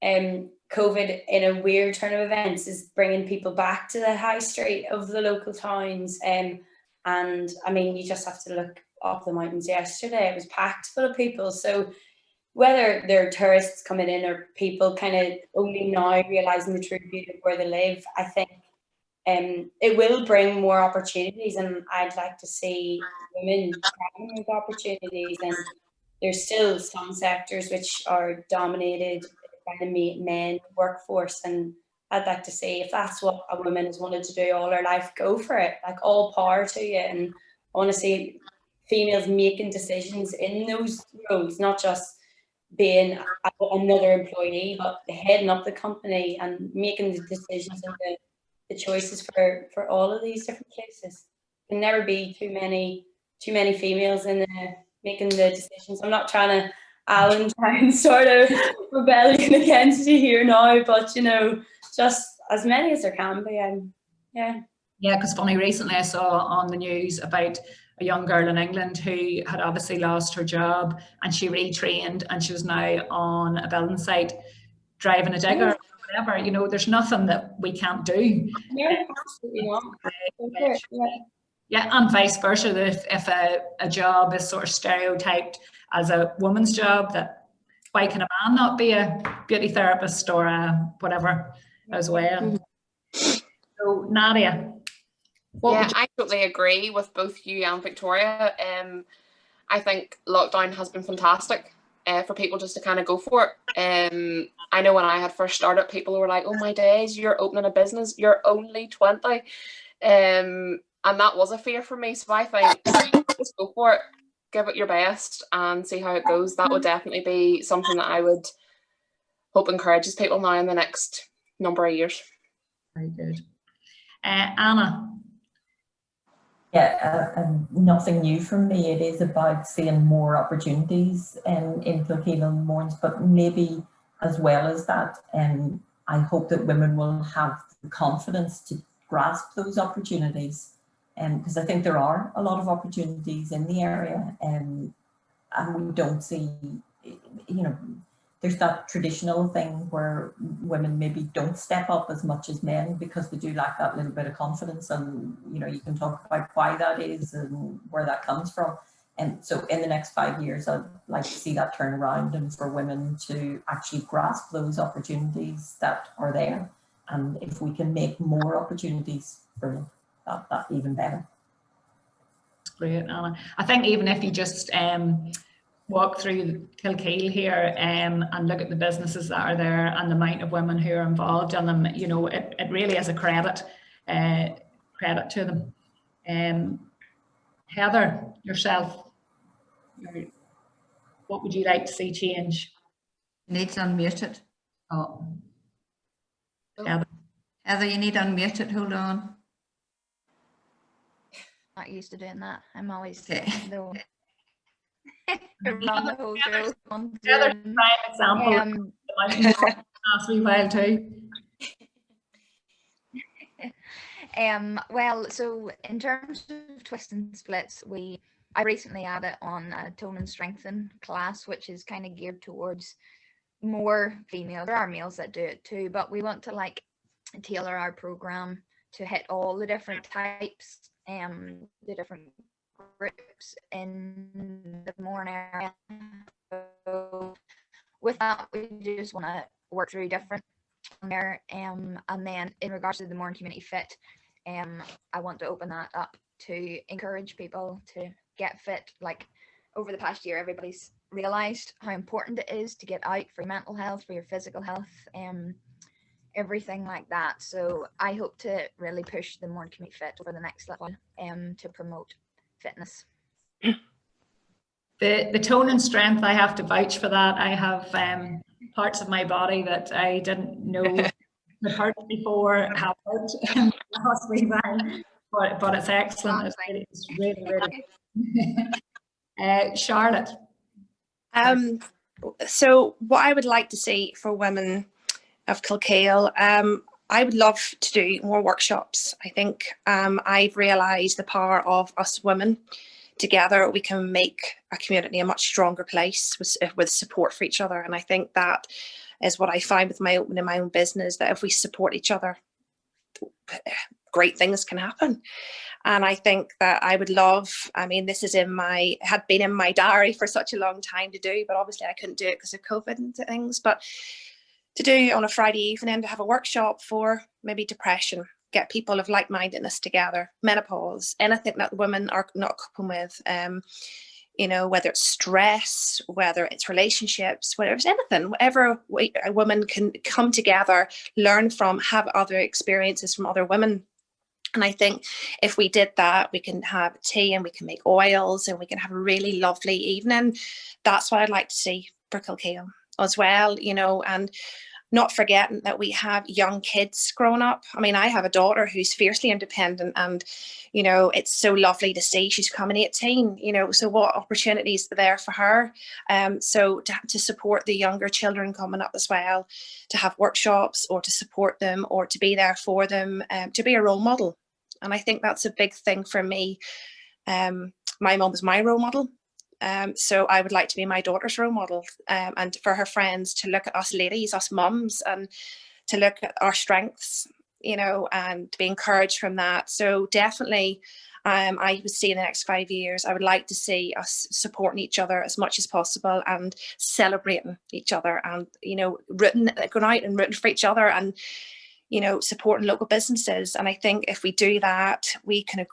C: COVID in a weird turn of events is bringing people back to the high street of the local towns. And I mean, you just have to look up the mountains yesterday, it was packed full of people. So whether they're tourists coming in or people kind of only now realising the true beauty of where they live, I think it will bring more opportunities, and I'd like to see women having those opportunities. And there's still some sectors which are dominated by the men workforce, and I'd like to see, if that's what a woman has wanted to do all her life, go for it. Like, all power to you. And I want to see females making decisions in those roles, not just being another employee, but heading up the company and making the decisions and the choices for all of these different places. There can never be too many females in making the decisions. I'm not trying to Alan trying sort of rebellion against you here now, but just as many as there can be. Yeah,
B: because funny, recently I saw on the news about a young girl in England who had obviously lost her job, and she retrained, and she was now on a building site driving a digger or whatever. You know, there's nothing that we can't do.
C: No, absolutely not.
B: Yeah, and vice versa, that if a job is sort of stereotyped as a woman's job, that why can a man not be a beauty therapist or a whatever as well? So Nadia.
K: Yeah, I totally agree with both you and Victoria. I think lockdown has been fantastic for people just to kind of go for it. I know when I had first started, people were like, oh my days, you're opening a business, you're only 20. And that was a fear for me. So I think just go for it, give it your best and see how it goes. That would definitely be something that I would hope encourages people now in the next number of years.
B: Very good. Anna.
E: Yeah, nothing new from me. It is about seeing more opportunities in Kilkeel and Mournes, but maybe as well as that, I hope that women will have the confidence to grasp those opportunities, because I think there are a lot of opportunities in the area, and we don't see, you know, there's that traditional thing where women maybe don't step up as much as men because they do lack that little bit of confidence, and you know, you can talk about why that is and where that comes from. And so in the next 5 years, I'd like to see that turn around and for women to actually grasp those opportunities that are there. And if we can make more opportunities for that even better.
B: That's great, Anna. I think even if you just walk through Kilkeel here and look at the businesses that are there and the amount of women who are involved in them, you know, it really is a credit to them. Heather, yourself, what would you like to see change?
A: You need to unmute it.
B: Oh.
A: Heather, you need to unmute it. Hold on.
F: Not used to doing that. I'm always
A: Okay.
F: the run the whole show on
B: Heather,
F: Zoom.
B: prime example. Last wee while too.
F: Well, so in terms of twist and splits, I recently added on a tone and strengthen class, which is kind of geared towards more female. There are males that do it too, but we want to like tailor our program to hit all the different types, the different groups in the morning area. So with that, we just want to work through different there, and then in regards to the Mourne Community Fit, I want to open that up to encourage people to get fit. Like over the past year, everybody's realized how important it is to get out for your mental health, for your physical health, everything like that. So I hope to really push the Mourne Community Fit over the next little while, to promote fitness.
B: The tone and strength, I have to vouch for that. I have parts of my body that I didn't know had hurt before have hurt last week, but it's excellent. It's really, really. Charlotte.
G: So what I would like to see for women of Kilkeel, I would love to do more workshops. I think I've realised the power of us women. Together we can make a community a much stronger place with support for each other, and I think that is what I find with opening my own business, that if we support each other, great things can happen. And I think that I would love, I mean, this is had been in my diary for such a long time to do, but obviously I couldn't do it because of COVID and things, but to do on a Friday evening, to have a workshop for maybe depression, get people of like-mindedness together, menopause, anything that women are not coping with, you know, whether it's stress, whether it's relationships, whether it's anything, whatever a woman can come together, learn from, have other experiences from other women. And I think if we did that, we can have tea and we can make oils and we can have a really lovely evening. That's what I'd like to see for Kilkeel as well, you know, and not forgetting that we have young kids growing up. I mean, I have a daughter who's fiercely independent, and, you know, it's so lovely to see she's coming 18, you know, so what opportunities are there for her? So to support the younger children coming up as well, to have workshops or to support them or to be there for them, to be a role model. And I think that's a big thing for me. my mum was my role model. So I would like to be my daughter's role model, and for her friends to look at us ladies, us mums, and to look at our strengths, you know, and to be encouraged from that. So definitely, I would see in the next 5 years, I would like to see us supporting each other as much as possible and celebrating each other, and, you know, going out and rooting for each other, and, you know, supporting local businesses. And I think if we do that, we can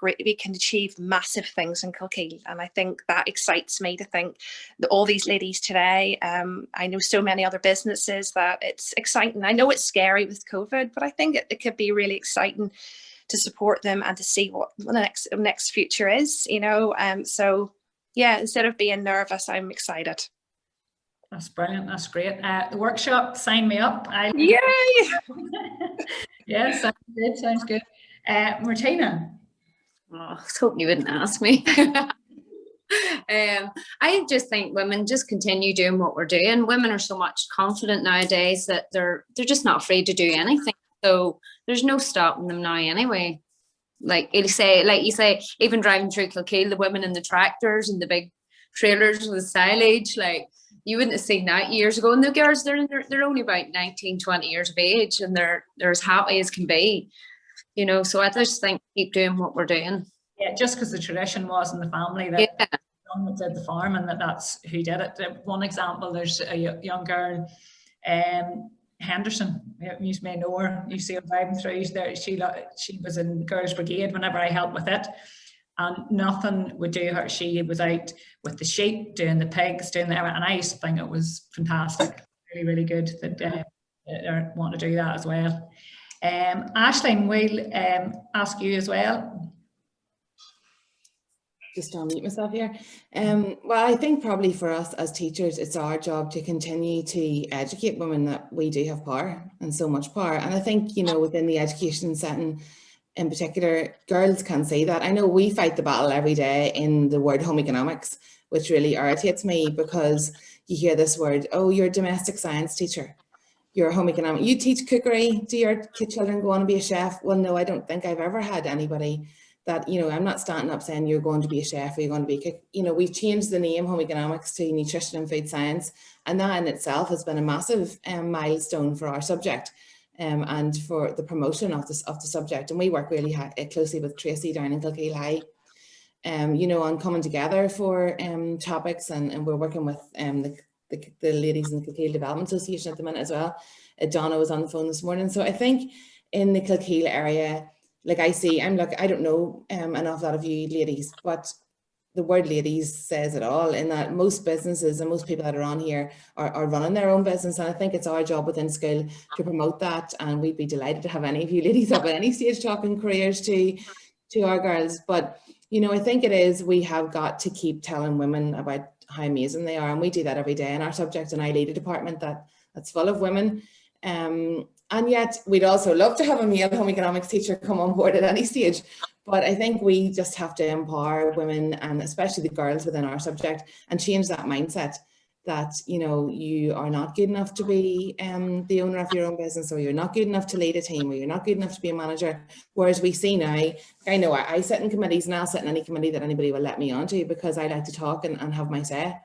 G: achieve massive things in Kilkeel. And I think that excites me to think that all these ladies today, I know so many other businesses, that it's exciting. I know it's scary with COVID, but I think it could be really exciting to support them and to see what the next future is, you know. So yeah, instead of being nervous, I'm excited.
B: That's brilliant. That's great. The workshop, sign me up.
G: Yay!
B: Yeah, sounds good. Sounds good. Martina.
H: Oh, I was hoping you wouldn't ask me. I just think women just continue doing what we're doing. Women are so much confident nowadays that they're just not afraid to do anything. So there's no stopping them now anyway. Like you say, even driving through Kilkeel, the women in the tractors and the big trailers with the silage, like, you wouldn't have seen that years ago. And the girls, they're only about 19, 20 years of age, and they're as happy as can be, you know. So I just think keep doing what we're doing.
B: Yeah, just because the tradition was in the family that someone did the farm, and that's who did it. One example, there's a young girl, Henderson, you may know her, you see her driving through there. She was in Girls Brigade whenever I helped with it, and nothing would do her. She was out with the sheep, doing the pigs, doing everything, and I used to think it was fantastic, really, really good that they want to do that as well. Aisling, we'll ask you as well.
I: Just to unmute myself here. Well, I think probably for us as teachers, it's our job to continue to educate women that we do have power, and so much power. And I think, you know, within the education setting in particular, girls can see that. I know we fight the battle every day in the word home economics, which really irritates me, because you hear this word, oh, you're a domestic science teacher, you're a home economic, you teach cookery, do your children go on to be a chef? Well, no, I don't think I've ever had anybody that, you know, I'm not standing up saying you're going to be a chef or you're going to be a cook. You know, we've changed the name home economics to nutrition and food science, and that in itself has been a massive milestone for our subject. And for the promotion of the subject. And we work really closely with Tracy down in Kilkeel High, you know, on coming together for topics, and we're working with the ladies in the Kilkeel Development Association at the minute as well. Donna was on the phone this morning. So I think in the Kilkeel area, like I don't know an awful lot of you ladies, but the word ladies says it all, in that most businesses and most people that are on here are running their own business. And I think it's our job within school to promote that. And we'd be delighted to have any of you ladies up at any stage talking careers to our girls. But, you know, I think it is, we have got to keep telling women about how amazing they are. And we do that every day in our subject. And I lead a department that's full of women. And yet we'd also love to have a male home economics teacher come on board at any stage. But I think we just have to empower women, and especially the girls within our subject, and change that mindset that, you know, you are not good enough to be the owner of your own business, or you're not good enough to lead a team, or you're not good enough to be a manager. Whereas we see now, I know I sit in committees, and I'll sit in any committee that anybody will let me onto, because I like to talk and have my say.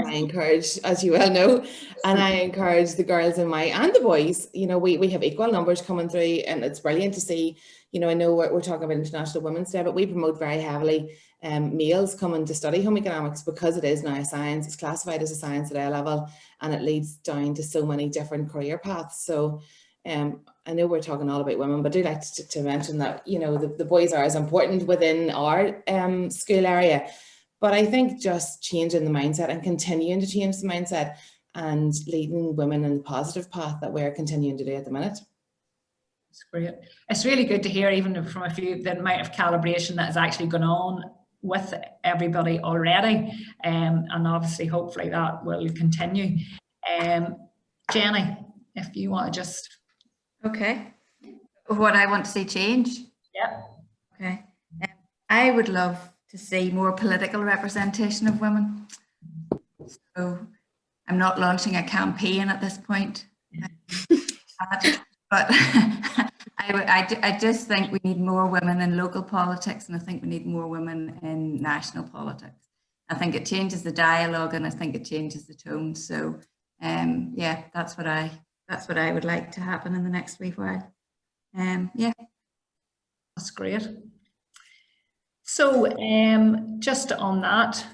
I: I encourage, as you well know, and I encourage the girls and the boys, you know, we have equal numbers coming through, and it's brilliant to see. You know, I know we're talking about International Women's Day, but we promote very heavily males coming to study home economics, because it is now a science. It's classified as a science at A level, and it leads down to so many different career paths. So I know we're talking all about women, but I do like to mention that, you know, the boys are as important within our school area. But I think just changing the mindset and continuing to change the mindset and leading women in the positive path that we're continuing to do at the minute.
B: It's great. It's really good to hear, even from a few, the amount of calibration that has actually gone on with everybody already. And obviously, hopefully that will continue. Jenny, if you want to just...
A: Okay. What I want to see change?
B: Yeah.
A: Okay. I would love to see more political representation of women. So I'm not launching a campaign at this point, but I just think we need more women in local politics, and I think we need more women in national politics. I think it changes the dialogue, and I think it changes the tone. So, yeah, that's what I would like to happen in the next wee while. Yeah,
B: that's great. So, just on that,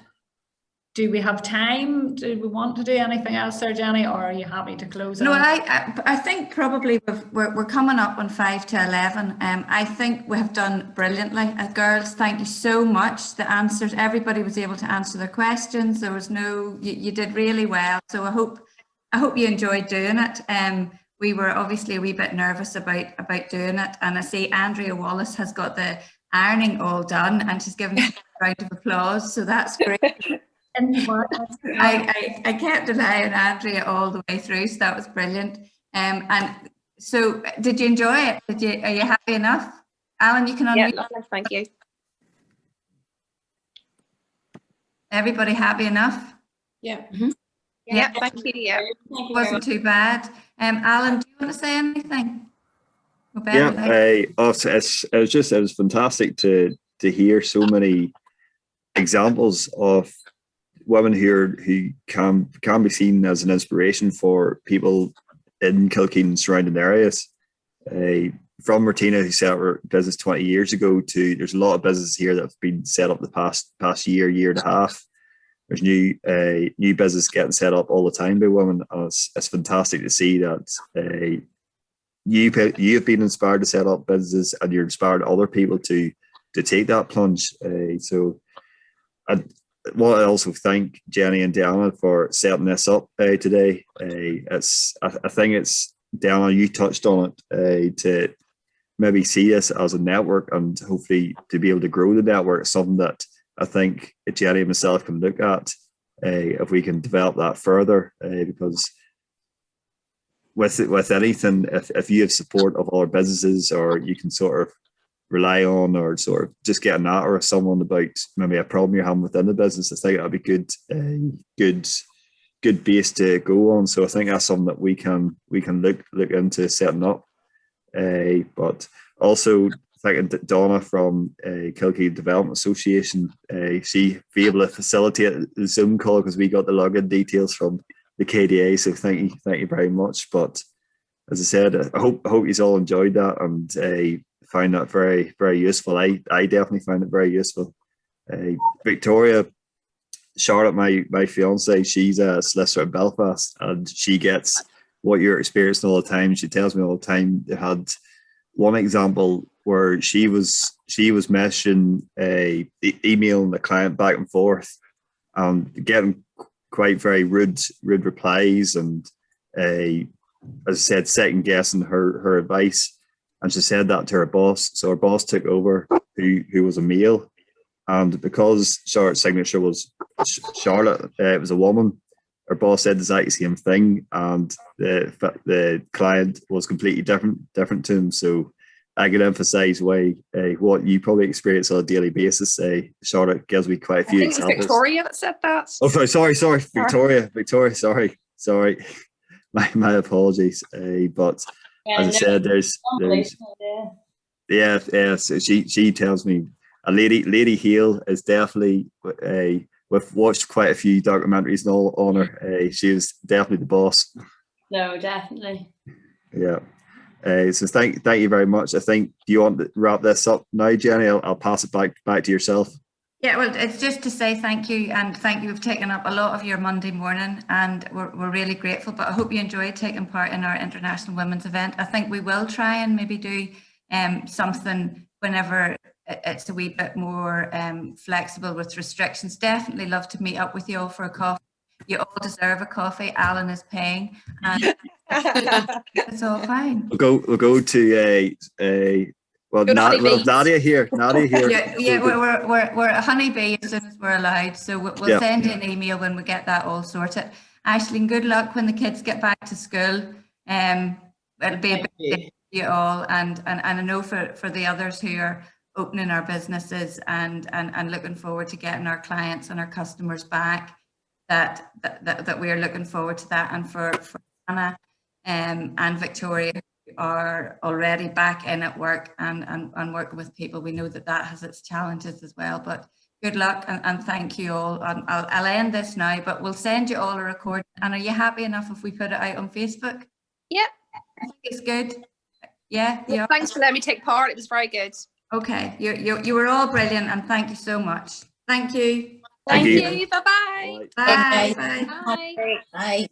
B: do we have time? Do we want to do anything else there, Jenny, or are you happy to close it?
A: No, I think probably we're coming up on 5 to 11. I think we have done brilliantly. Girls, thank you so much. The answers, everybody was able to answer their questions. There was no, you did really well. So I hope you enjoyed doing it. We were obviously a wee bit nervous about doing it, and I see Andrea Wallace has got the ironing all done, and she's given us a round of applause. So that's great. I kept an eye on Andrea all the way through, so that was brilliant. And so, did you enjoy it? Are you happy enough? Alan, you can unmute.
G: Yeah, thank you.
A: Everybody happy enough?
I: Yeah.
G: Mm-hmm. Yeah, thank you. Yeah,
A: it wasn't too bad. Alan, do you want to say anything?
D: Yeah, it was fantastic to hear so many examples of women here who can be seen as an inspiration for people in Kilkeel and surrounding areas. From Martina, who set up her business 20 years ago, to there's a lot of businesses here that have been set up the past year and a half. There's new business getting set up all the time by women. And it's fantastic to see that you have been inspired to set up businesses, and you're inspired other people to take that plunge. So I want to also thank Jenny and Diana for setting this up today. I think it's, Diana, you touched on it, to maybe see this as a network, and hopefully to be able to grow the network. Something that I think Jenny and myself can look at if we can develop that further, because with anything, if you have support of other businesses, or you can sort of rely on, or sort of just get an answer of someone about maybe a problem you're having within the business, I think that'd be good base to go on. So I think that's something that we can look into setting up. But also thanking Donna from Kilkeel Development Association. She be able to facilitate the Zoom call because we got the login details from the KDA. So thank you very much. But as I said, I hope you all enjoyed that and find that very, very useful. I definitely find it very useful. Victoria, Charlotte, my fiance, she's a solicitor in Belfast, and she gets what you're experiencing all the time. She tells me all the time. They had one example where she was messaging, emailing the client back and forth, and getting quite very rude replies, and as I said, second guessing her advice. And she said that to her boss. So her boss took over, who was a male. And because Charlotte's signature was Charlotte, it was a woman, her boss said the exact same thing, and the client was completely different to him. So I can emphasise what you probably experience on a daily basis. Charlotte gives me quite a few examples.
G: It was Victoria that said that.
D: Oh, sorry, Victoria, sorry. My apologies. But as I said, there's so she tells me, a Lady Hale is definitely we've watched quite a few documentaries and all on her. She was definitely the boss.
C: No, definitely.
D: Yeah. So thank you very much. I think, do you want to wrap this up now, Jenny? I'll pass it back to yourself.
A: Yeah, well, it's just to say thank you, and thank you. We've taken up a lot of your Monday morning, and we're really grateful. But I hope you enjoyed taking part in our International Women's event. I think we will try and maybe do something whenever it's a wee bit more flexible with restrictions. Definitely love to meet up with you all for a coffee. You all deserve a coffee. Alan is paying, and it's all fine.
D: We'll go to Nadia here.
A: Yeah, we're a honeybee as soon as we're allowed. So we'll send you an email when we get that all sorted. Aisling, good luck when the kids get back to school. It'll be a big day for you all, and I know for the others who are opening our businesses and looking forward to getting our clients and our customers back, that we are looking forward to that. And for Anna and Victoria, are already back in at work and working with people. We know that that has its challenges as well, but good luck and thank you all. I'll end this now, but we'll send you all a recording. And are you happy enough if we put it out on Facebook?
G: Yep.
A: I think it's good. Yeah.
G: Well, thanks for letting me take part. It was very good.
A: Okay. You were all brilliant, and thank you so much. Thank you.
G: Thank you. Bye-bye.
A: Bye.
E: Bye.
A: Bye.
E: Bye.